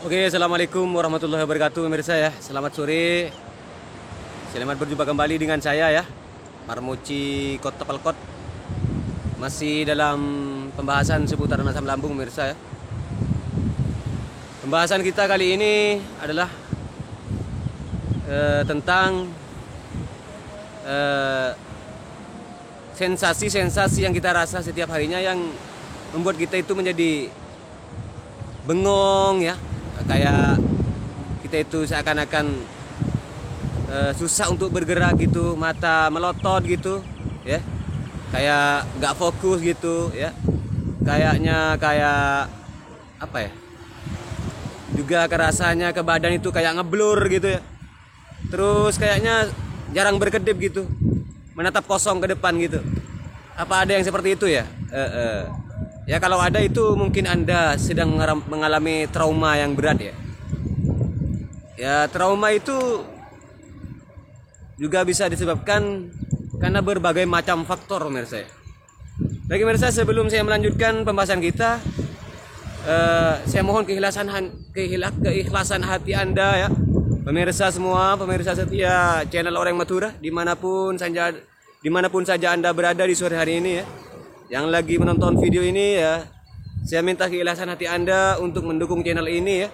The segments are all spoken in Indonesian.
Oke, assalamualaikum warahmatullahi wabarakatuh, pemirsa ya. Selamat sore. Selamat berjumpa kembali dengan saya ya, Marmoci Kota Palkot. Masih dalam pembahasan seputar asam lambung, pemirsa ya. Pembahasan kita kali ini adalah tentang sensasi-sensasi yang kita rasa setiap harinya yang membuat kita itu menjadi bengong ya, kayak kita itu seakan-akan susah untuk bergerak gitu, mata melotot gitu ya, kayak nggak fokus gitu ya, kayaknya kayak apa ya, juga kerasanya ke badan itu kayak ngeblur gitu ya, terus kayaknya jarang berkedip gitu, menatap kosong ke depan gitu. Apa ada yang seperti itu ya? Ya kalau ada itu mungkin Anda sedang mengalami trauma yang berat ya. Ya trauma itu juga bisa disebabkan karena berbagai macam faktor, pemirsa. Bagi pemirsa, sebelum saya melanjutkan pembahasan kita, saya mohon keikhlasan hati Anda ya, pemirsa semua, pemirsa setia channel Orang Madura, dimanapun saja Anda berada di sore hari ini ya, yang lagi menonton video ini ya, saya minta keikhlasan hati Anda untuk mendukung channel ini ya,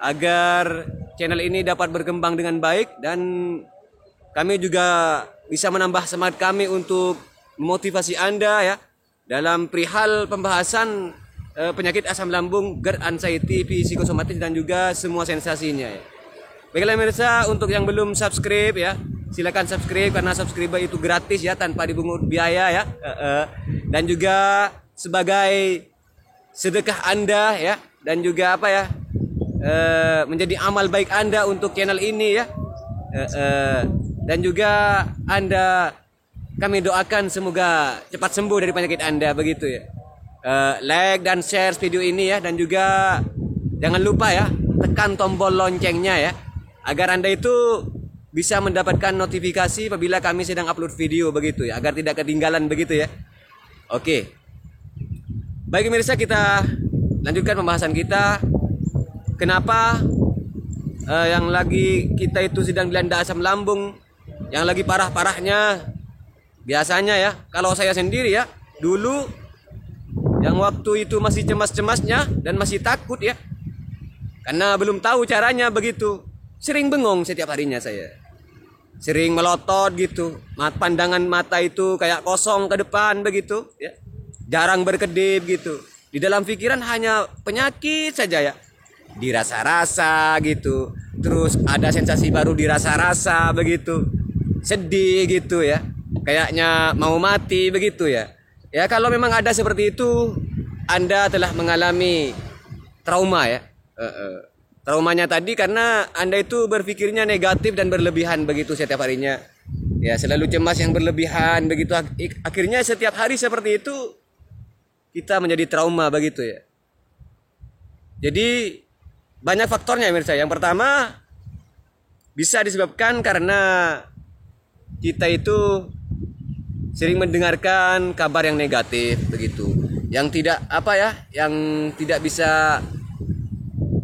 agar channel ini dapat berkembang dengan baik dan kami juga bisa menambah semangat kami untuk memotivasi Anda ya dalam perihal pembahasan penyakit asam lambung, GERD, anxiety, psikosomatis dan juga semua sensasinya ya. Baiklah pemirsa, untuk yang belum subscribe ya, silakan subscribe karena subscribe itu gratis ya, tanpa dipungut biaya ya. Dan juga sebagai sedekah Anda ya, dan juga apa ya, menjadi amal baik Anda untuk channel ini ya. Dan juga Anda, kami doakan semoga cepat sembuh dari penyakit Anda begitu ya. Like dan share video ini ya, dan juga jangan lupa ya, tekan tombol loncengnya ya, agar Anda itu bisa mendapatkan notifikasi apabila kami sedang upload video begitu ya, agar tidak ketinggalan begitu ya. Oke. Baik pemirsa, kita lanjutkan pembahasan kita. Kenapa yang lagi kita itu sedang dilanda asam lambung, yang lagi parah-parahnya. Biasanya ya, kalau saya sendiri ya, dulu yang waktu itu masih cemas-cemasnya dan masih takut ya, karena belum tahu caranya begitu, sering bengong setiap harinya saya. Sering melotot gitu, pandangan mata itu kayak kosong ke depan begitu ya, jarang berkedip gitu. Di dalam pikiran hanya penyakit saja ya, dirasa-rasa gitu, terus ada sensasi baru dirasa-rasa begitu, sedih gitu ya, kayaknya mau mati begitu ya. Ya kalau memang ada seperti itu, Anda telah mengalami trauma ya. Traumanya tadi karena Anda itu berpikirnya negatif dan berlebihan begitu setiap harinya. Ya, selalu cemas yang berlebihan begitu. Akhirnya setiap hari seperti itu kita menjadi trauma begitu ya. Jadi banyak faktornya pemirsa. Yang pertama bisa disebabkan karena kita itu sering mendengarkan kabar yang negatif begitu. Yang tidak apa ya, yang tidak bisa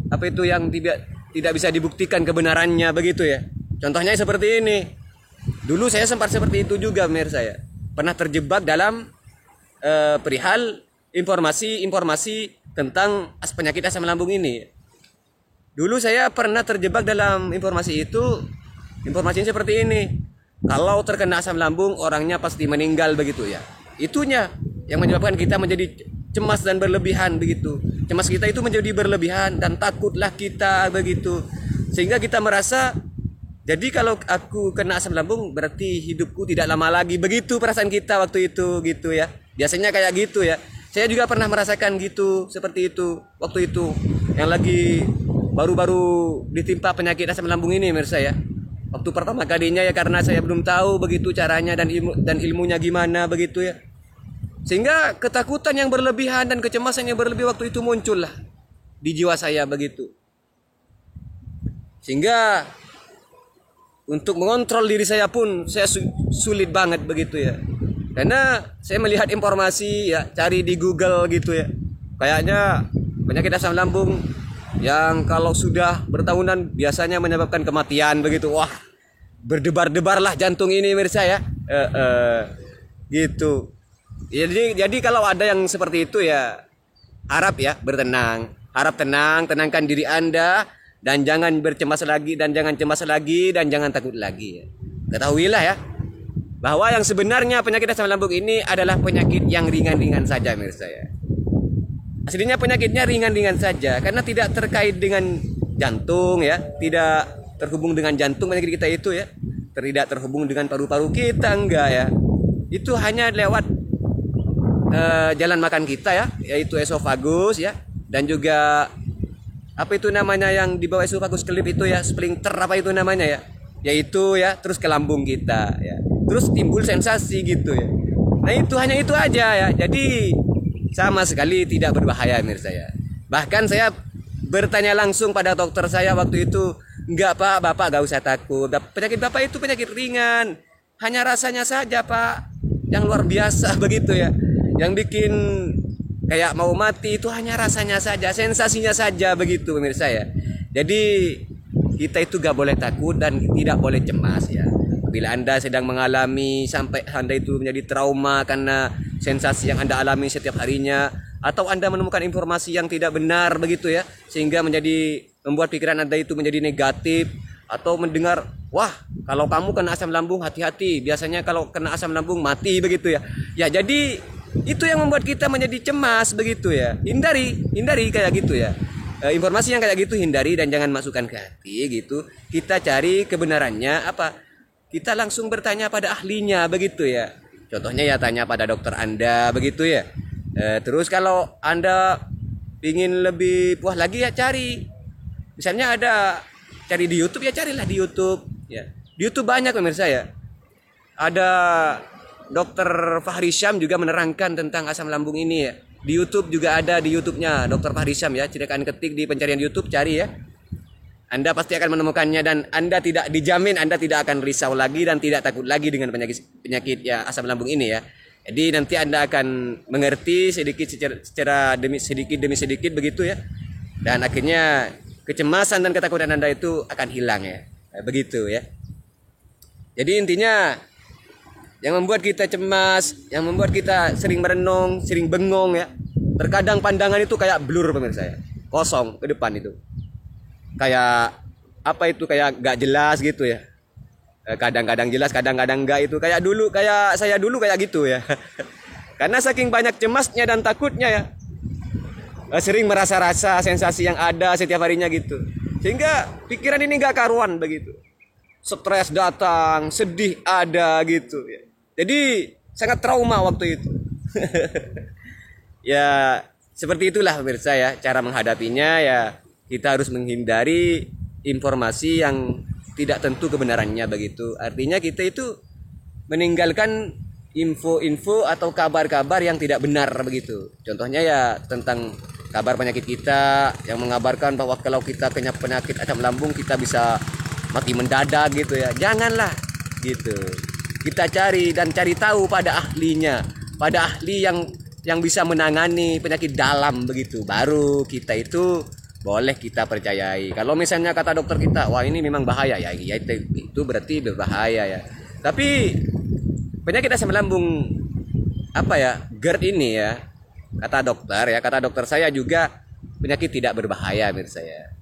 apa itu, yang tidak bisa dibuktikan kebenarannya begitu ya. Contohnya seperti ini. Dulu saya sempat seperti itu juga pemirsa ya. Pernah terjebak dalam perihal informasi tentang penyakit asam lambung ini. Dulu saya pernah terjebak dalam informasi itu. Informasinya seperti ini. Kalau terkena asam lambung orangnya pasti meninggal begitu ya. Itunya yang menyebabkan kita menjadi cemas dan berlebihan begitu. Cemas kita itu menjadi berlebihan dan takutlah kita begitu. Sehingga kita merasa, jadi kalau aku kena asam lambung berarti hidupku tidak lama lagi. Begitu perasaan kita waktu itu gitu ya. Biasanya kayak gitu ya. Saya juga pernah merasakan gitu, seperti itu waktu itu, yang lagi baru-baru ditimpa penyakit asam lambung ini pemirsa ya. Waktu pertama kalinya ya, karena saya belum tahu begitu caranya dan ilmunya gimana begitu ya. Sehingga ketakutan yang berlebihan dan kecemasan yang berlebih waktu itu muncullah di jiwa saya begitu. Sehingga untuk mengontrol diri saya pun saya sulit banget begitu ya. Karena saya melihat informasi ya, cari di Google gitu ya. Kayaknya penyakit asam lambung yang kalau sudah bertahunan biasanya menyebabkan kematian begitu. Wah, berdebar-debarlah jantung ini mirsa ya. Gitu. Jadi kalau ada yang seperti itu ya harap ya bertenang, harap tenang, tenangkan diri Anda dan jangan bercemas lagi dan jangan cemas lagi dan jangan takut lagi ya. Ketahuilah ya bahwa yang sebenarnya penyakit asam lambung ini adalah penyakit yang ringan-ringan saja mirsa ya. Aslinya penyakitnya ringan-ringan saja karena tidak terkait dengan jantung ya, tidak terhubung dengan jantung penyakit kita itu ya, tidak terhubung dengan paru-paru kita enggak ya. Itu hanya lewat jalan makan kita ya, yaitu esofagus ya, dan juga apa itu namanya yang di bawah esofagus kelip itu ya, sphincter apa itu namanya ya, yaitu ya terus ke lambung kita ya, terus timbul sensasi gitu ya. Nah itu hanya itu aja ya, jadi sama sekali tidak berbahaya mirsa ya. Bahkan saya bertanya langsung pada dokter saya waktu itu, enggak pak, bapak gak usah takut, penyakit bapak itu penyakit ringan, hanya rasanya saja pak yang luar biasa begitu ya, yang bikin kayak mau mati itu hanya rasanya saja, sensasinya saja begitu pemirsa ya. Jadi kita itu gak boleh takut dan tidak boleh cemas ya. Bila Anda sedang mengalami sampai Anda itu menjadi trauma karena sensasi yang Anda alami setiap harinya, atau Anda menemukan informasi yang tidak benar begitu ya, sehingga membuat pikiran Anda itu menjadi negatif, atau mendengar, wah kalau kamu kena asam lambung hati-hati, biasanya kalau kena asam lambung mati begitu ya. Ya jadi itu yang membuat kita menjadi cemas begitu ya. Hindari kayak gitu ya. Informasi yang kayak gitu hindari dan jangan masukkan ke hati gitu. Kita cari kebenarannya apa? Kita langsung bertanya pada ahlinya begitu ya. Contohnya ya tanya pada dokter Anda begitu ya. Terus kalau Anda ingin lebih puas lagi ya cari. Misalnya cari di YouTube ya, carilah di YouTube ya. Di YouTube banyak pemirsa ya. Ada Dokter Fahri Syam juga menerangkan tentang asam lambung ini ya. Di YouTube juga ada, di YouTube-nya Dokter Fahri Syam ya. Silakan ketik di pencarian YouTube, cari ya. Anda pasti akan menemukannya dan Anda tidak dijamin Anda tidak akan risau lagi dan tidak takut lagi dengan penyakit ya asam lambung ini ya. Jadi nanti Anda akan mengerti secara demi sedikit begitu ya. Dan akhirnya kecemasan dan ketakutan Anda itu akan hilang ya. Begitu ya. Jadi intinya yang membuat kita cemas, yang membuat kita sering merenung, sering bengong ya. Terkadang pandangan itu kayak blur pemirsa ya. Kosong ke depan itu. Kayak apa itu, kayak gak jelas gitu ya. Kadang-kadang jelas, kadang-kadang enggak itu. Kayak saya dulu kayak gitu ya. Karena saking banyak cemasnya dan takutnya ya. Sering merasa-rasa sensasi yang ada setiap harinya gitu. Sehingga pikiran ini gak karuan begitu. Stres datang, sedih ada gitu ya. Jadi sangat trauma waktu itu. Ya seperti itulah pemirsa ya, cara menghadapinya ya. Kita harus menghindari informasi yang tidak tentu kebenarannya begitu. Artinya kita itu meninggalkan info-info atau kabar-kabar yang tidak benar begitu. Contohnya ya tentang kabar penyakit kita yang mengabarkan bahwa kalau kita kena penyakit asam lambung kita bisa mati mendadak gitu ya. Janganlah gitu. Kita cari tahu pada ahlinya, pada ahli yang bisa menangani penyakit dalam begitu. Baru kita itu boleh kita percayai. Kalau misalnya kata dokter kita, wah ini memang bahaya ya, itu berarti berbahaya ya. Tapi penyakit asam lambung apa ya, GERD ini ya, kata dokter saya juga penyakit tidak berbahaya menurut saya.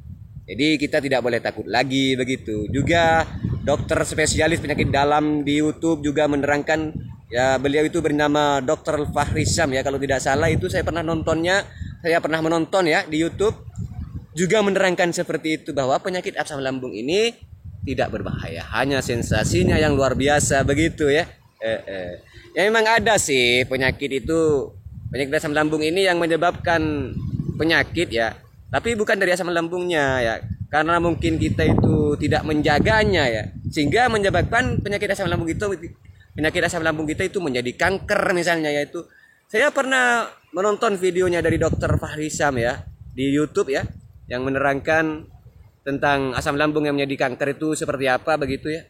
Jadi kita tidak boleh takut lagi begitu. Juga dokter spesialis penyakit dalam di YouTube juga menerangkan ya, beliau itu bernama Dokter Fahri Syam ya, kalau tidak salah itu saya pernah menonton ya di YouTube. Juga menerangkan seperti itu bahwa penyakit asam lambung ini tidak berbahaya, hanya sensasinya yang luar biasa begitu ya. Ya memang ada sih penyakit asam lambung ini yang menyebabkan penyakit ya, tapi bukan dari asam lambungnya ya, karena mungkin kita itu tidak menjaganya ya, sehingga menyebabkan penyakit asam lambung kita itu menjadi kanker misalnya. Yaitu saya pernah menonton videonya dari Dokter Fahri Syam ya di YouTube ya, yang menerangkan tentang asam lambung yang menjadi kanker itu seperti apa begitu ya.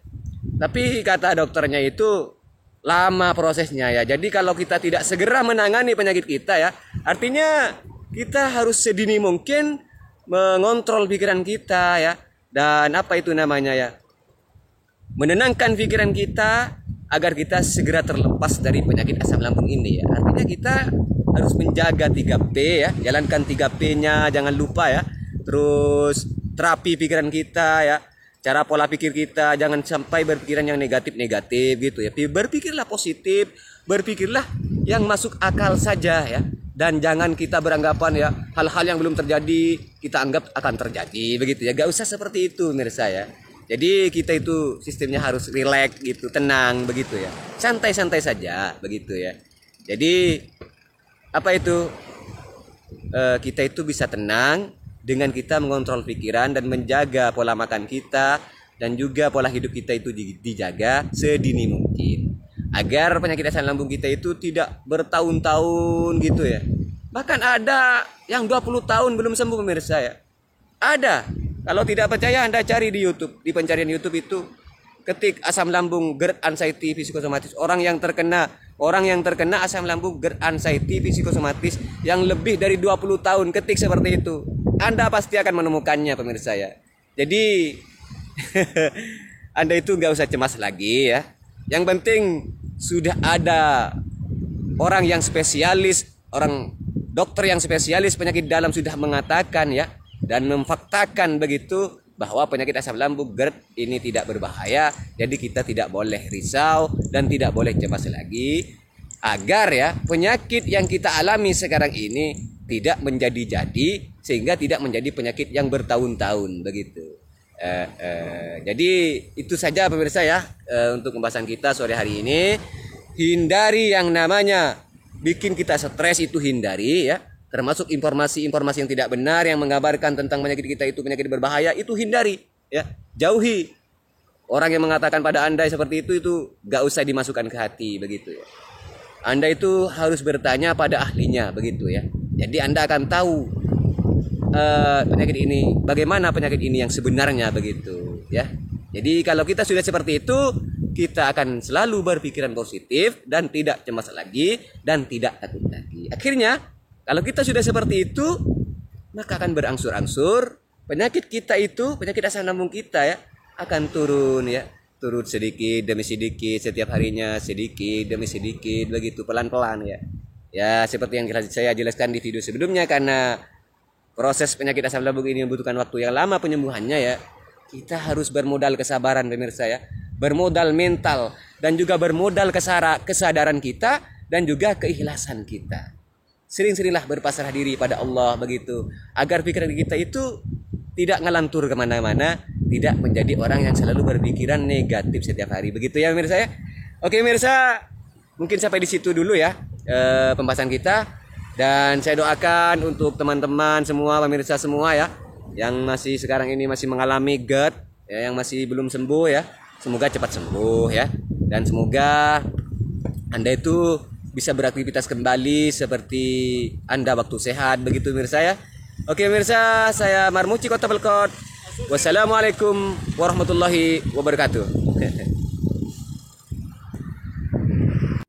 Tapi kata dokternya itu lama prosesnya ya. Jadi kalau kita tidak segera menangani penyakit kita ya, artinya kita harus sedini mungkin mengontrol pikiran kita ya, dan apa itu namanya ya, menenangkan pikiran kita agar kita segera terlepas dari penyakit asam lambung ini ya. Artinya kita harus menjaga 3P ya, jalankan 3P-nya, jangan lupa ya. Terus terapi pikiran kita ya, cara pola pikir kita, jangan sampai berpikiran yang negatif-negatif gitu ya. Berpikirlah positif, berpikirlah yang masuk akal saja ya. Dan jangan kita beranggapan ya, hal-hal yang belum terjadi kita anggap akan terjadi begitu ya. Gak usah seperti itu pemirsa ya. Jadi kita itu sistemnya harus rileks gitu, tenang begitu ya. Santai-santai saja begitu ya. Jadi apa itu? Kita itu bisa tenang dengan kita mengontrol pikiran dan menjaga pola makan kita, dan juga pola hidup kita itu dijaga sedini mungkin. Agar penyakit asam lambung kita itu tidak bertahun-tahun gitu ya. Bahkan ada yang 20 tahun belum sembuh pemirsa ya. Ada. Kalau tidak percaya Anda cari di YouTube, di pencarian YouTube itu ketik asam lambung GERD anxiety psikosomatis. Orang yang terkena asam lambung GERD anxiety psikosomatis yang lebih dari 20 tahun, ketik seperti itu. Anda pasti akan menemukannya pemirsa ya. Jadi Anda itu nggak usah cemas lagi ya. Yang penting sudah ada orang yang spesialis, orang dokter yang spesialis penyakit dalam sudah mengatakan ya, dan memfaktakan begitu bahwa penyakit asam lambung GERD ini tidak berbahaya. Jadi kita tidak boleh risau dan tidak boleh cemas lagi, agar ya penyakit yang kita alami sekarang ini tidak menjadi-jadi, sehingga tidak menjadi penyakit yang bertahun-tahun begitu. Jadi itu saja pemirsa ya, untuk pembahasan kita sore hari ini. Hindari yang namanya bikin kita stres, itu hindari ya. Termasuk informasi-informasi yang tidak benar yang mengabarkan tentang penyakit kita itu penyakit berbahaya, itu hindari ya, jauhi. Orang yang mengatakan pada Anda seperti itu gak usah dimasukkan ke hati begitu ya. Anda itu harus bertanya pada ahlinya begitu ya. Jadi Anda akan tahu penyakit ini, bagaimana penyakit ini yang sebenarnya begitu ya. Jadi kalau kita sudah seperti itu, kita akan selalu berpikiran positif dan tidak cemas lagi dan tidak takut lagi. Akhirnya kalau kita sudah seperti itu, maka akan berangsur-angsur penyakit kita itu, penyakit asam lambung kita ya, akan turun ya. Turun sedikit demi sedikit, setiap harinya sedikit demi sedikit begitu, pelan-pelan ya. Ya seperti yang saya jelaskan di video sebelumnya, karena proses penyakit asam lambung ini membutuhkan waktu yang lama penyembuhannya ya. Kita harus bermodal kesabaran pemirsa ya, bermodal mental, dan juga bermodal kesadaran kita, dan juga keikhlasan kita. Sering-seringlah berpasrah diri pada Allah begitu, agar pikiran kita itu tidak ngelantur kemana-mana, tidak menjadi orang yang selalu berpikiran negatif setiap hari begitu ya pemirsa ya. Oke pemirsa, mungkin sampai di situ dulu ya pembahasan kita, dan saya doakan untuk teman-teman semua, pemirsa semua ya, yang masih sekarang ini masih mengalami GERD ya, yang masih belum sembuh ya, semoga cepat sembuh ya, dan semoga Anda itu bisa beraktivitas kembali seperti Anda waktu sehat begitu pemirsa ya. Oke pemirsa, saya Marmuci Kota Belkot. Wassalamualaikum warahmatullahi wabarakatuh.